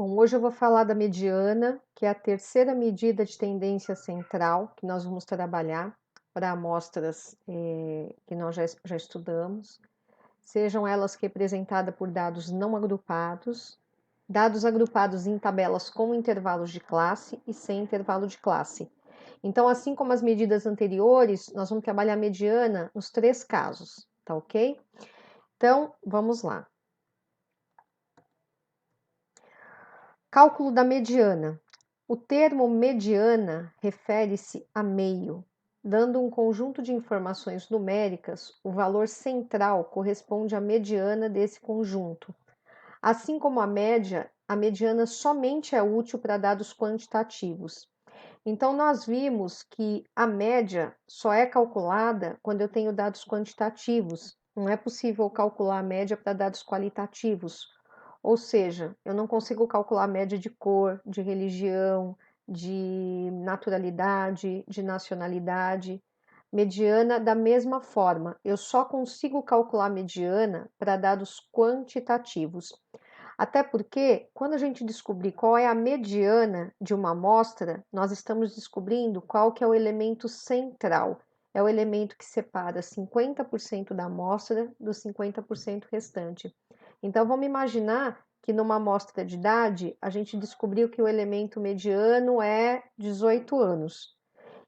Bom, hoje eu vou falar da mediana, que é a terceira medida de tendência central que nós vamos trabalhar para amostras que nós já estudamos, sejam elas representadas por dados agrupados em tabelas com intervalos de classe e sem intervalo de classe. Então, assim como as medidas anteriores, nós vamos trabalhar a mediana nos três casos, tá ok? Então, vamos lá. Cálculo da mediana. O termo mediana refere-se a meio. Dando um conjunto de informações numéricas, o valor central corresponde à mediana desse conjunto. Assim como a média, a mediana somente é útil para dados quantitativos. Então, nós vimos que a média só é calculada quando eu tenho dados quantitativos. Não é possível calcular a média para dados qualitativos. Ou seja, eu não consigo calcular a média de cor, de religião, de naturalidade, de nacionalidade. Mediana da mesma forma, eu só consigo calcular mediana para dados quantitativos. Até porque, quando a gente descobrir qual é a mediana de uma amostra, nós estamos descobrindo qual que é o elemento central. É o elemento que separa 50% da amostra dos 50% restante. Então, vamos imaginar que numa amostra de idade, a gente descobriu que o elemento mediano é 18 anos.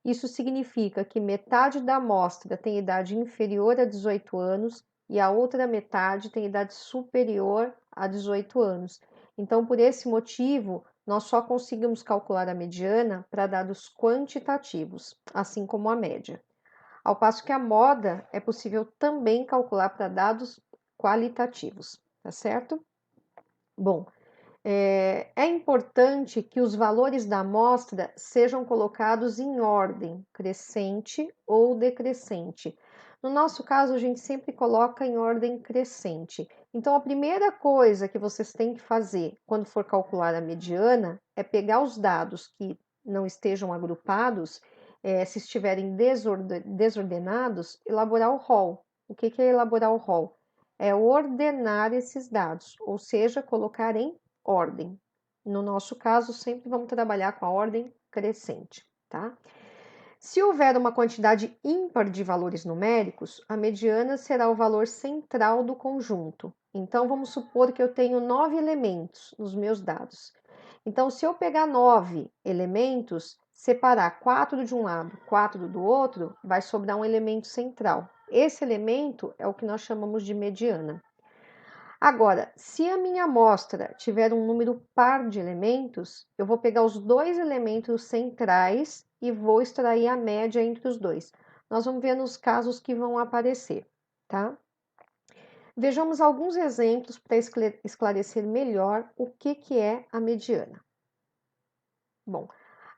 Isso significa que metade da amostra tem idade inferior a 18 anos e a outra metade tem idade superior a 18 anos. Então, por esse motivo, nós só conseguimos calcular a mediana para dados quantitativos, assim como a média. Ao passo que a moda é possível também calcular para dados qualitativos, tá certo? Bom, é importante que os valores da amostra sejam colocados em ordem crescente ou decrescente. No nosso caso, a gente sempre coloca em ordem crescente. Então, a primeira coisa que vocês têm que fazer quando for calcular a mediana é pegar os dados que não estejam agrupados, se estiverem desordenados, elaborar o rol. O que é elaborar o rol? É ordenar esses dados, ou seja, colocar em ordem. No nosso caso, sempre vamos trabalhar com a ordem crescente, tá? Se houver uma quantidade ímpar de valores numéricos, a mediana será o valor central do conjunto. Então, vamos supor que eu tenho 9 elementos nos meus dados. Então, se eu pegar 9 elementos, separar 4 de um lado, 4 do outro, vai sobrar um elemento central. Esse elemento é o que nós chamamos de mediana. Agora, se a minha amostra tiver um número par de elementos, eu vou pegar os dois elementos centrais e vou extrair a média entre os dois. Nós vamos ver nos casos que vão aparecer, tá? Vejamos alguns exemplos para esclarecer melhor o que é a mediana. Bom,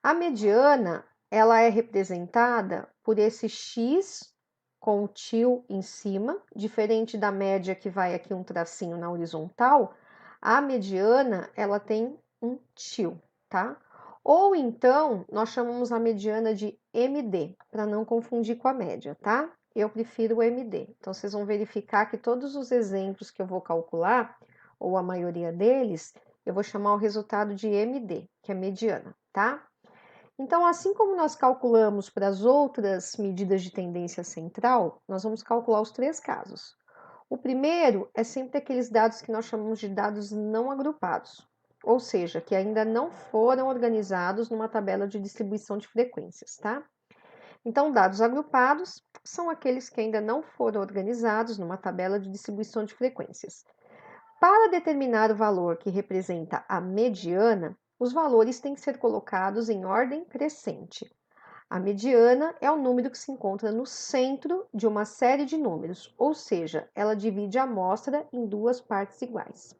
a mediana, ela é representada por esse X com o tio em cima, diferente da média que vai aqui um tracinho na horizontal, a mediana, ela tem um tio, tá? Ou então, nós chamamos a mediana de MD, para não confundir com a média, tá? Eu prefiro o MD. Então, vocês vão verificar que todos os exemplos que eu vou calcular, ou a maioria deles, eu vou chamar o resultado de MD, que é mediana, tá? Então, assim como nós calculamos para as outras medidas de tendência central, nós vamos calcular os três casos. O primeiro é sempre aqueles dados que nós chamamos de dados não agrupados, ou seja, que ainda não foram organizados numa tabela de distribuição de frequências, tá? Então, dados agrupados são aqueles que ainda não foram organizados numa tabela de distribuição de frequências. Para determinar o valor que representa a mediana, os valores têm que ser colocados em ordem crescente. A mediana é o número que se encontra no centro de uma série de números, ou seja, ela divide a amostra em duas partes iguais.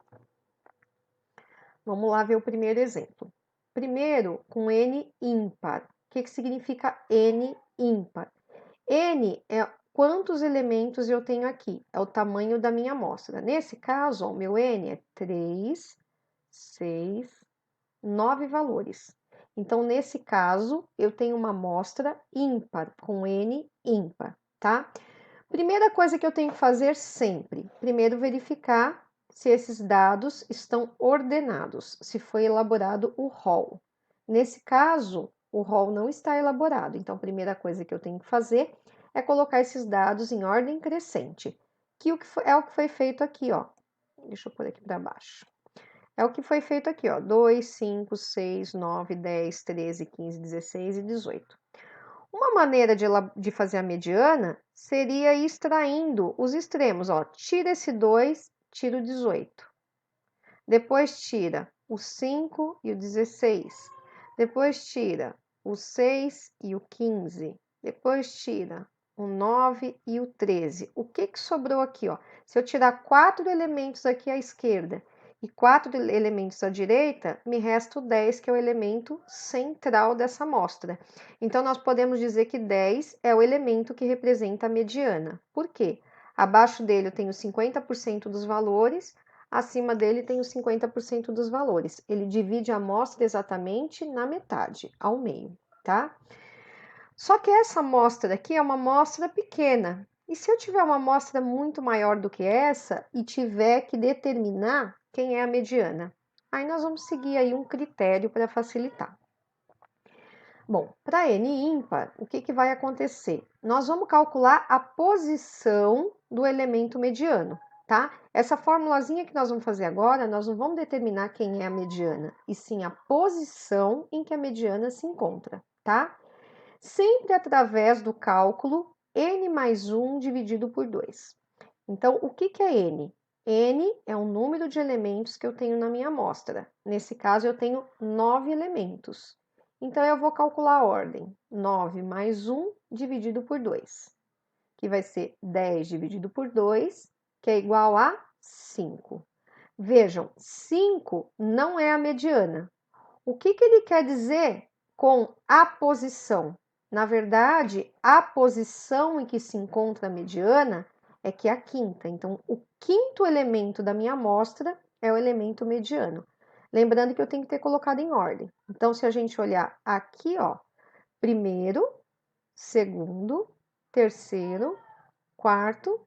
Vamos lá ver o primeiro exemplo. Primeiro, com n ímpar. O que significa n ímpar? N é quantos elementos eu tenho aqui, é o tamanho da minha amostra. Nesse caso, o meu N é 3, 6, 9 valores. Então, nesse caso, eu tenho uma amostra ímpar, com N ímpar, tá? Primeira coisa que eu tenho que fazer sempre, primeiro verificar se esses dados estão ordenados, se foi elaborado o rol. Nesse caso, o rol não está elaborado, então a primeira coisa que eu tenho que fazer é colocar esses dados em ordem crescente, que é o que foi feito aqui, ó. Deixa eu pôr aqui para baixo. É o que foi feito aqui, ó. 2, 5, 6, 9, 10, 13, 15, 16 e 18. Uma maneira de fazer a mediana seria ir extraindo os extremos, ó. Tira esse 2, tira o 18. Depois tira o 5 e o 16. Depois tira o 6 e o 15. Depois tira o 9 e o 13. O que sobrou aqui, ó? Se eu tirar 4 elementos aqui à esquerda e 4 elementos à direita, me resta o 10, que é o elemento central dessa amostra. Então, nós podemos dizer que 10 é o elemento que representa a mediana. Por quê? Abaixo dele eu tenho 50% dos valores, acima dele tem os 50% dos valores. Ele divide a amostra exatamente na metade, ao meio, tá? Só que essa amostra aqui é uma amostra pequena. E se eu tiver uma amostra muito maior do que essa e tiver que determinar quem é a mediana? Aí nós vamos seguir aí um critério para facilitar. Bom, para N ímpar, o que vai acontecer? Nós vamos calcular a posição do elemento mediano, tá? Essa formulazinha que nós vamos fazer agora, nós não vamos determinar quem é a mediana, e sim a posição em que a mediana se encontra, tá? Sempre através do cálculo N mais 1 dividido por 2. Então, o que é N? N é o número de elementos que eu tenho na minha amostra. Nesse caso, eu tenho 9 elementos. Então, eu vou calcular a ordem. 9 mais 1 dividido por 2, que vai ser 10 dividido por 2, que é igual a 5. Vejam, 5 não é a mediana. O que ele quer dizer com a posição? Na verdade, a posição em que se encontra a mediana é que é a quinta. Então, o quinto elemento da minha amostra é o elemento mediano. Lembrando que eu tenho que ter colocado em ordem. Então, se a gente olhar aqui, ó, primeiro, segundo, terceiro, quarto,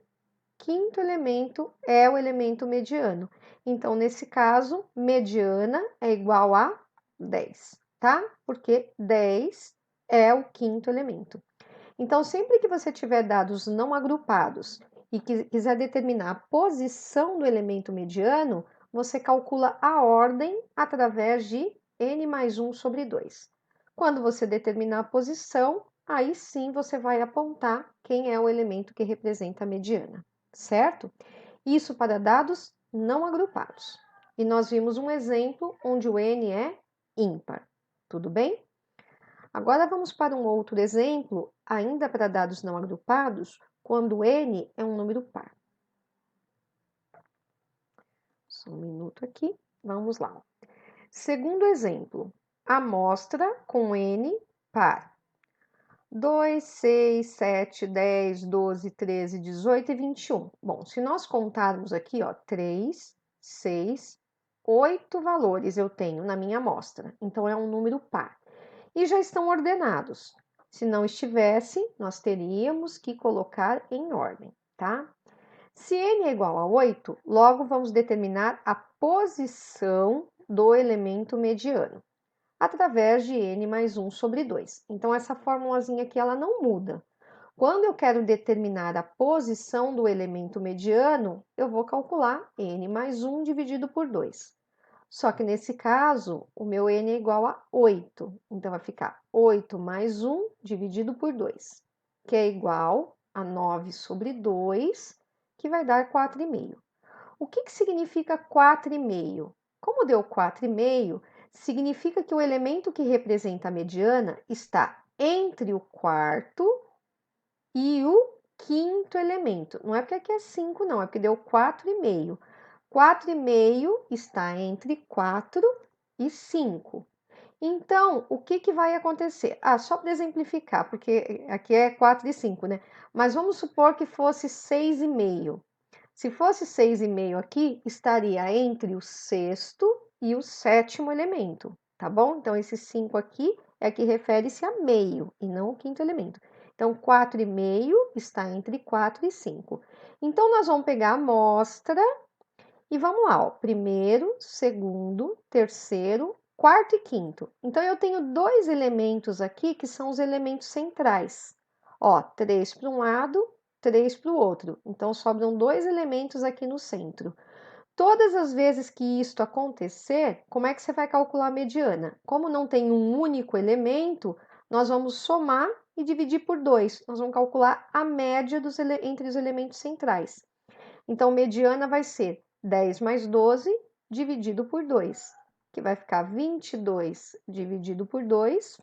quinto elemento é o elemento mediano. Então, nesse caso, mediana é igual a 10, tá? Porque 10 é o quinto elemento. Então, sempre que você tiver dados não agrupados e quiser determinar a posição do elemento mediano, você calcula a ordem através de n mais 1 sobre 2. Quando você determinar a posição, aí sim você vai apontar quem é o elemento que representa a mediana, certo? Isso para dados não agrupados. E nós vimos um exemplo onde o n é ímpar, tudo bem? Agora vamos para um outro exemplo, ainda para dados não agrupados, quando n é um número par. Só um minuto aqui, vamos lá. Segundo exemplo, amostra com n par. 2, 6, 7, 10, 12, 13, 18 e 21. Bom, se nós contarmos aqui, ó, 3, 6, 8 valores eu tenho na minha amostra. Então, é um número par. E já estão ordenados. Se não estivesse, nós teríamos que colocar em ordem, tá? Se n é igual a 8, logo vamos determinar a posição do elemento mediano através de n mais 1 sobre 2. Então, essa formulazinha aqui ela não muda. Quando eu quero determinar a posição do elemento mediano, eu vou calcular n mais 1 dividido por 2. Só que nesse caso, o meu n é igual a 8. Então, vai ficar 8 mais 1 dividido por 2, que é igual a 9 sobre 2, que vai dar 4,5. O que significa 4,5? Como deu 4,5, significa que o elemento que representa a mediana está entre o quarto e o quinto elemento. Não é porque aqui é 5, não, é porque deu 4,5. 4,5 está entre 4 e 5. Então, o que vai acontecer? Só para exemplificar, porque aqui é 4 e 5, né? Mas vamos supor que fosse 6,5. Se fosse 6,5 aqui, estaria entre o sexto e o sétimo elemento, tá bom? Então, esse 5 aqui é que refere-se a meio e não o quinto elemento. Então, 4,5 está entre 4 e 5. Então, nós vamos pegar a amostra E vamos lá, ó, primeiro, segundo, terceiro, quarto e quinto. Então, eu tenho dois elementos aqui que são os elementos centrais. Ó, 3 para um lado, 3 para o outro. Então, sobram dois elementos aqui no centro. Todas as vezes que isto acontecer, como é que você vai calcular a mediana? Como não tem um único elemento, nós vamos somar e dividir por 2. Nós vamos calcular a média entre os elementos centrais. Então, mediana vai ser 10 mais 12 dividido por 2, que vai ficar 22 dividido por 2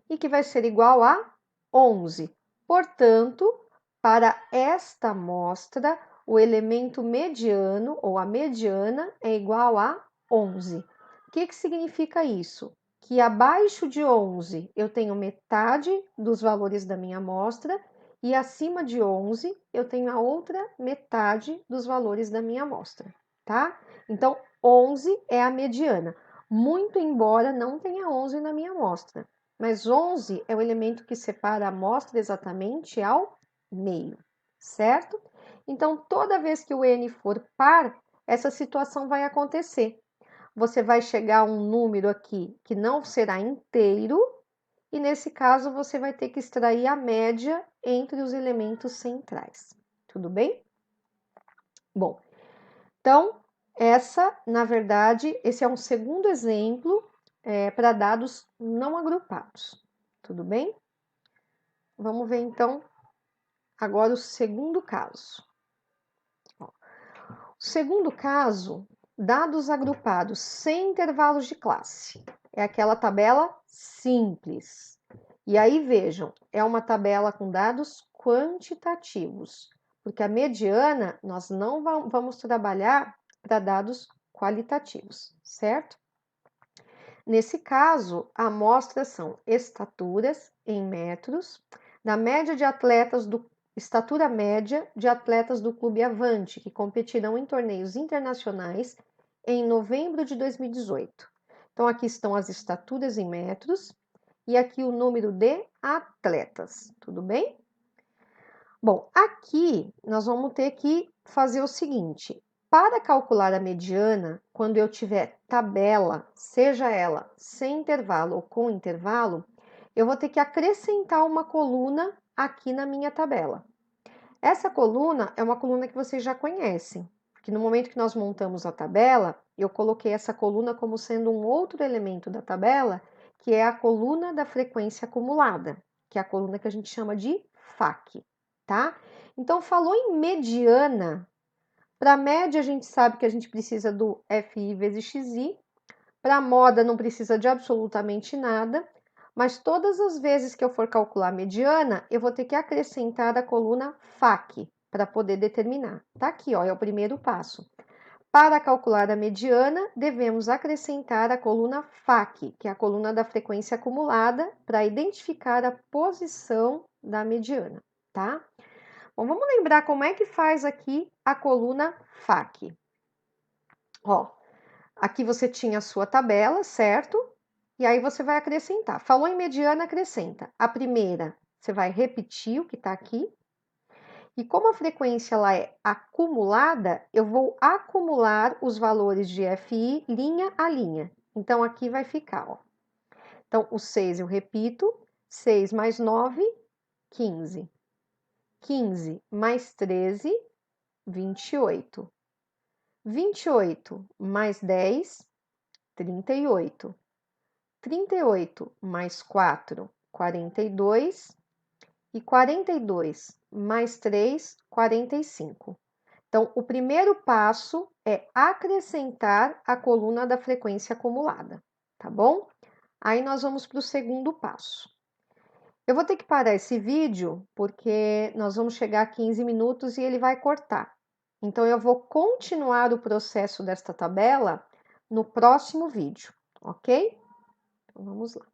e que vai ser igual a 11. Portanto, para esta amostra, o elemento mediano ou a mediana é igual a 11. O que significa isso? Que abaixo de 11 eu tenho metade dos valores da minha amostra e acima de 11 eu tenho a outra metade dos valores da minha amostra, tá? Então, 11 é a mediana, muito embora não tenha 11 na minha amostra. Mas 11 é o elemento que separa a amostra exatamente ao meio, certo? Então, toda vez que o N for par, essa situação vai acontecer. Você vai chegar a um número aqui que não será inteiro, e nesse caso você vai ter que extrair a média entre os elementos centrais. Tudo bem? Bom, então, na verdade, esse é um segundo exemplo para dados não agrupados. Tudo bem? Vamos ver então agora o segundo caso. O segundo caso, dados agrupados sem intervalos de classe. É aquela tabela simples. E aí vejam, é uma tabela com dados quantitativos, porque a mediana nós não vamos trabalhar para dados qualitativos, certo? Nesse caso, a amostra são estaturas em metros, da média de atletas estatura média de atletas do Clube Avante, que competirão em torneios internacionais em novembro de 2018. Então, aqui estão as estaturas em metros e aqui o número de atletas, tudo bem? Bom, aqui nós vamos ter que fazer o seguinte: para calcular a mediana, quando eu tiver tabela, seja ela sem intervalo ou com intervalo, eu vou ter que acrescentar uma coluna aqui na minha tabela. Essa coluna é uma coluna que vocês já conhecem, porque no momento que nós montamos a tabela, eu coloquei essa coluna como sendo um outro elemento da tabela, que é a coluna da frequência acumulada, que é a coluna que a gente chama de FAC, tá? Então, falou em mediana, para média a gente sabe que a gente precisa do FI vezes XI, para moda não precisa de absolutamente nada, mas todas as vezes que eu for calcular a mediana, eu vou ter que acrescentar a coluna FAC para poder determinar. Tá aqui, ó, é o primeiro passo. Para calcular a mediana, devemos acrescentar a coluna FAC, que é a coluna da frequência acumulada, para identificar a posição da mediana, tá? Bom, vamos lembrar como é que faz aqui a coluna FAC. Ó, aqui você tinha a sua tabela, certo? E aí você vai acrescentar. Falou em mediana, acrescenta. A primeira, você vai repetir o que está aqui. E como a frequência ela é acumulada, eu vou acumular os valores de FI linha a linha. Então, aqui vai ficar, ó. Então, o 6 eu repito. 6 mais 9, 15. 15 mais 13, 28. 28 mais 10, 38. 38 mais 4, 42. E 42 mais 3, 45. Então, o primeiro passo é acrescentar a coluna da frequência acumulada, tá bom? Aí nós vamos para o segundo passo. Eu vou ter que parar esse vídeo porque nós vamos chegar a 15 minutos e ele vai cortar. Então, eu vou continuar o processo desta tabela no próximo vídeo, ok? Então, vamos lá.